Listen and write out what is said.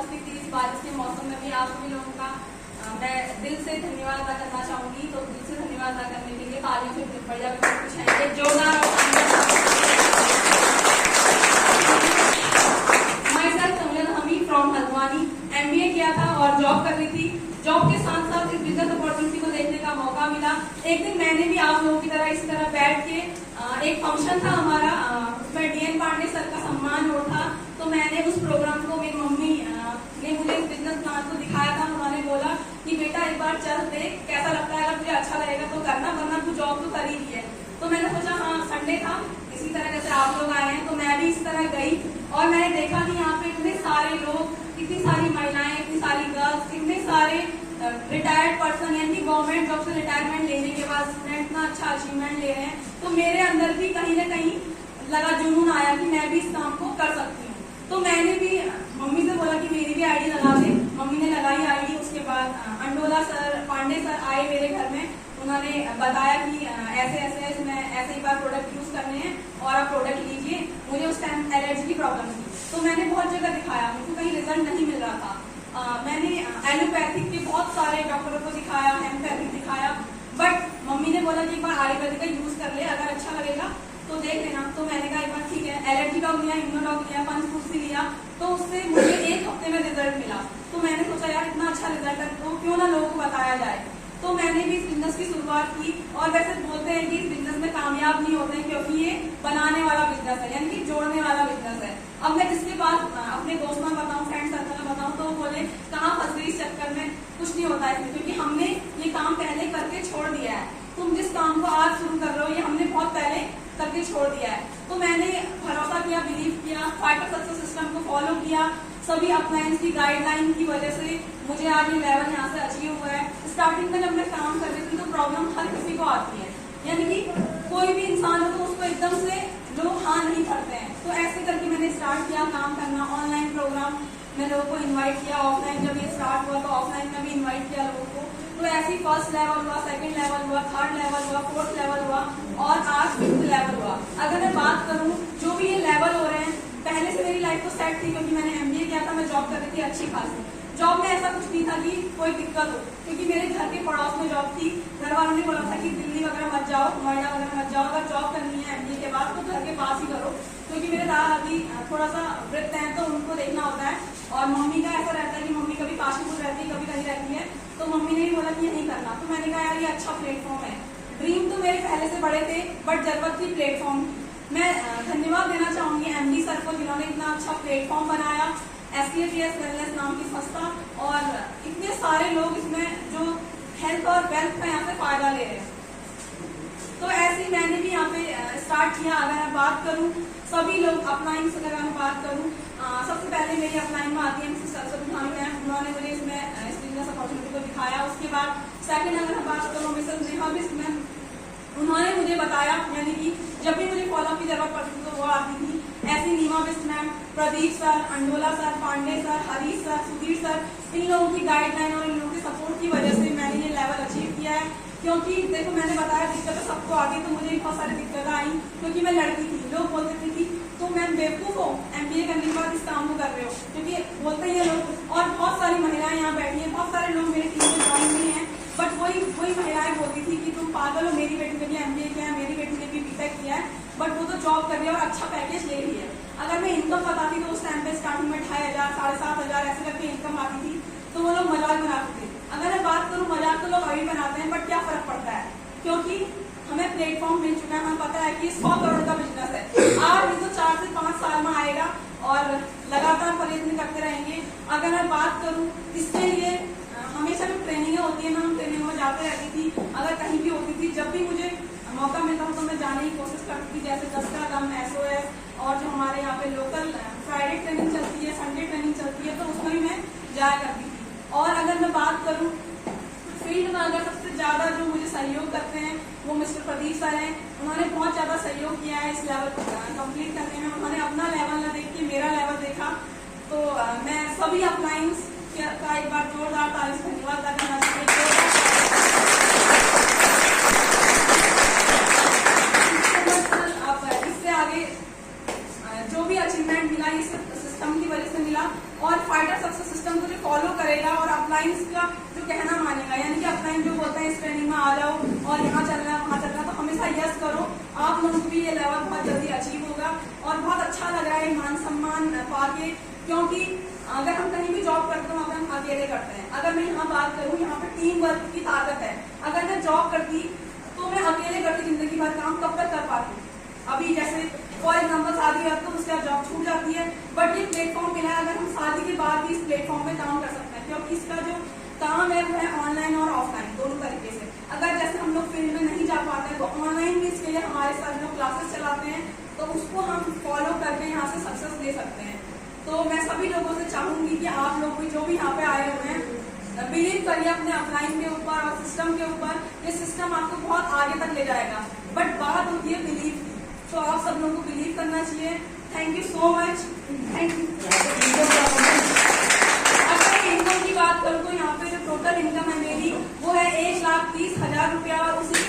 उपस्थित थी इस बारिश के मौसम में भी आप सभी लोगों का मैं दिल से धन्यवाद अदा करना चाहूंगी। तो दिल से धन्यवाद अदा करने के लिए तालियों से बढ़िया कुछ है जोरदार। Myself Tamilan Hameed from Haldwani, MBA किया था और जॉब कर रही थी। जॉब के साथ साथ इस बिजनेस अपॉर्चुनिटी को देखने का मौका मिला। एक दिन मैंने भी आप लोगों की तरह इस तरह बैठ के एक फंक्शन था हमारा, उसमें डीएन पांडे सर का सम्मान हो था। तो मैंने उस प्रोग्राम को, मेरी मम्मी ने मुझे इस बिजनेस प्लान को दिखाया था। उन्होंने बोला कि बेटा एक बार चल देख कैसा लगता है, अगर तुझे अच्छा लगेगा तो करना, वरना तू जॉब तो कर ही रही है। तो मैंने सोचा हाँ, संडे था, इसी तरह जैसे आप लोग आए हैं तो मैं भी इस तरह गई और मैंने देखा कि यहाँ पे इतने सारे लोग, इतनी सारी महिलाएं, इतनी सारी गर्ल्स, इतने सारे रिटायर्ड पर्सन, यानी गवर्नमेंट जॉब से रिटायरमेंट लेने के बाद स्टूडेंट इतना अच्छा अचीवमेंट ले रहे हैं। तो मेरे अंदर भी कहीं ना कहीं लगा, जुनून आया कि मैं भी इस काम को कर सकती हूँ। तो मैंने भी मम्मी से बोला कि मेरी भी आईडी लगा दे। मम्मी ने लगाई आईडी। उसके बाद अंडोला सर, पांडे सर आए मेरे घर में। उन्होंने बताया कि ऐसे ऐसे इसमें ऐसे ही बार प्रोडक्ट यूज करने हैं और आप प्रोडक्ट लीजिए। मुझे उस टाइम एलर्जी की प्रॉब्लम थी, तो मैंने बहुत जगह दिखाया, मुझे कहीं रिजल्ट नहीं मिल रहा था। मैंने एलोपैथिक के बहुत सारे डॉक्टरों को दिखाया, हेमोपैथिक दिखाया, बट मम्मी ने बोला कि एक बार आयुर्वेदिक का यूज कर ले, अगर अच्छा लगेगा तो देख लेना। तो मैंने कहा एक बार ठीक है। एलर्जी डॉग लिया, इम्यूनोडॉग लिया, पंचकुर्सी लिया, तो उससे मुझे एक हफ्ते में रिजल्ट मिला। तो मैंने सोचा यार इतना अच्छा रिजल्ट है तो क्यों ना लोगों को बताया जाए। तो मैंने भी इस बिजनेस की शुरुआत की। और वैसे बोलते हैं कि इस बिजनेस में कामयाब नहीं होते हैं क्योंकि ये बनाने वाला बिजनेस है, यानी कि जोड़ने वाला बिजनेस है। अब मैं जिसके पास अपने दोस्तों में बताऊं, फ्रेंड सर्कल में बताऊं, तो वो बोले कहाँ फंस गई इस चक्कर में, कुछ नहीं होता इसमें, क्योंकि हमने ये काम पहले करके छोड़ दिया है। तुम जिस काम को आज शुरू कर रहे हो ये हमने बहुत पहले करके छोड़ दिया है। तो मैंने भरोसा किया, बिलीव किया, फाइटर सक्सेस सिस्टम को फॉलो किया। सभी अपलायंस की गाइडलाइन की वजह से मुझे आज ये लेवल यहाँ से अचीव हुआ है। स्टार्टिंग में जब मैं काम कर रही थी तो प्रॉब्लम हर किसी को आती है, यानी कि कोई भी इंसान हो तो उसको एकदम से लोग हाँ नहीं करते हैं। तो ऐसे करके मैंने स्टार्ट किया काम करना। ऑनलाइन प्रोग्राम मैं लोगों को इन्वाइट किया, ऑफलाइन जब ये स्टार्ट हुआ तो ऑफलाइन में भी इन्वाइट किया लोगों को। तो ऐसे ही फर्स्ट लेवल हुआ, सेकंड लेवल हुआ, थर्ड लेवल हुआ, फोर्थ लेवल हुआ और आज फिफ्थ लेवल हुआ। अगर मैं बात करूं जो भी ये लेवल हो रहे हैं, पहले से मेरी लाइफ तो सेट थी क्योंकि मैंने एमबीए किया था, मैं जॉब कर रही थी अच्छी खासी। जॉब में ऐसा कुछ नहीं था कि कोई दिक्कत हो, क्योंकि मेरे घर के पड़ोस में जॉब थी। घर वालों ने बोला था कि दिल्ली वगैरह मत जाओ, नोएडा वगैरह मत जाओ, अगर जॉब करनी है एमबीए के बाद तो घर के पास ही करो, क्योंकि मेरे दादाजी थोड़ा सा वृद्ध हैं तो उनको देखना होता है। और मम्मी का ऐसा रहता है कि मम्मी कभी काशीपुर रहती है, कभी कहीं रहती है, तो मम्मी ने भी बोला कि नहीं करना। तो मैंने कहा यार ये अच्छा प्लेटफॉर्म है। ड्रीम तो मेरे पहले से बड़े थे, बट जरूरत थी प्लेटफॉर्म। मैं धन्यवाद देना चाहूंगी एमडी सर को, जिन्होंने इतना अच्छा प्लेटफॉर्म बनाया, SCATS वेलनेस नाम की संस्था, और इतने सारे लोग इसमें जो हेल्थ और वेल्थ का यहाँ से फायदा ले रहे हैं। तो ऐसे ही मैंने भी यहाँ पे स्टार्ट किया। अगर मैं बात करूँ सभी लोग अपलाइन से, अगर मैं बात करूँ सबसे पहले मेरी अपलाइन में आती है सरस्वती भानु मैम। उन्होंने मुझे इसमें इस बिजनेस अपॉर्चुनिटी को दिखाया। उसके बाद सेकंड अगर मैं बात करूँ मिसेस नेहा बिस्मैन, उन्होंने मुझे बताया, यानी कि जब भी मुझे फॉलोअप की जरूरत पड़ती थी तो वो आती थी। ऐसी Neema Bisht ma'am, Pradeep sir, Andola sir, Pande sir, Harish sir, Sudhir sir, इन लोगों की गाइडलाइन और इन लोगों के सपोर्ट की वजह से मैंने ये लेवल अचीव किया है। क्योंकि देखो मैंने बताया दिक्कतें सबको आ गई, तो मुझे बहुत सारी दिक्कतें आई क्योंकि मैं लड़की थी। लोग बोलते थे कि तुम मैम बेवकूफ हो, एमबीए करने के बाद इस काम को कर रहे हो, क्योंकि बोलते ही लोग। और बहुत सारी महिलाएं यहाँ बैठी हैं, बहुत सारे लोग मेरी टीम में ज्वाइन नहीं है, बट वही महिलाएं बोलती थी कि तुम पागल हो, मेरी बेटी ने भी एमबीए किया है, मेरी बेटी ने भी बीटेक किया है, बट वो तो जॉब कर रही है और अच्छा पैकेज ले रही है। अगर मैं इनकम बताती तो उस टाइम पे स्टार्टिंग में 2500, 7500 ऐसे करके इनकम आती थी, तो वो लोग मजाक बनाते थे। अगर मैं बात करूँ मजाक तो लोग अभी बनाते हैं, बट क्या फर्क पड़ता है, क्योंकि हमें प्लेटफॉर्म मिल चुका है, हमें पता है कि 100 करोड़ का बिजनेस है। आज नहीं तो 4 से 5 साल में आएगा और लगातार प्रयत्न करते रहेंगे। अगर मैं बात करूँ इसके लिए हमेशा जो ट्रेनिंगें होती है, मैं उन ट्रेनिंगों में जाते रहती थी। अगर कहीं भी होती थी, जब भी मुझे मौका मिलता था तो मैं जाने की कोशिश करती थी। जैसे 10 का दम, SOS, और जो हमारे यहाँ पे लोकल फ्राइडे ट्रेनिंग चलती है, संडे ट्रेनिंग चलती है, तो उसमें भी मैं जाया करती थी। और अगर मैं बात करूँ फील्ड में, अगर सबसे ज्यादा जो मुझे सहयोग करते हैं वो मिस्टर प्रदीप सर हैं। उन्होंने बहुत ज्यादा सहयोग किया है इस लेवल को कंप्लीट करने में। उन्होंने अपना लेवल न देख के मेरा लेवल देखा। तो मैं सभी अपलाइंस का एक बार जोरदार ताली से धन्यवाद अदा करना चाहती हूँ। अब इससे आगे जो भी अचीवमेंट मिला इस सिस्टम की वजह से मिला, और फाइटर सक्सेस करेगा और अपलाइन का जो कहना मानेगा, यानी कि अपलाइन जो बोलते हैं इस ट्रेनिंग में आ जाओ और यहाँ चलना है वहाँ चलना, तो हमेशा यस करो। आप लोगों को भी ये लेवल बहुत जल्दी अचीव होगा और बहुत अच्छा लग रहा है मान सम्मान पाके, क्योंकि अगर हम कहीं भी जॉब करते हैं वहाँ पे हम अकेले करते हैं। अगर मैं यहाँ बात करूँ, यहाँ पे टीम वर्क की ताकत है। अगर मैं जॉब करती तो मैं अकेले करती जिंदगी भर काम, कब तक कर पाती। अभी जैसे फॉर एग्जाम्पल शादी करते तो उसके बाद जॉब छूट जाती है, बट ये प्लेटफॉर्म मिला है, अगर हम शादी के बाद भी इस प्लेटफॉर्म पे काम कर सकते हैं, क्योंकि इसका जो काम है वो है ऑनलाइन और ऑफलाइन दोनों तरीके से। अगर जैसे हम लोग फील्ड में नहीं जा पाते हैं तो ऑनलाइन भी इसके लिए हमारे साथ जो क्लासेस चलाते हैं तो उसको हम फॉलो करके यहाँ से सक्सेस ले सकते हैं। तो मैं सभी लोगों से चाहूंगी कि आप लोग भी जो भी यहाँ पे आए हुए हैं बिलीव करिए अपने अपलाइन के ऊपर और सिस्टम के ऊपर। ये सिस्टम आपको बहुत आगे तक ले जाएगा, बट बात होती है बिलीव की, तो आप सब लोगों को बिलीव करना चाहिए। Thank you so much. Thank you. अगर इनकम की बात करूँ तो यहाँ पे जो टोटल इनकम है मेरी वो है 1,30,000 रुपया, और उसी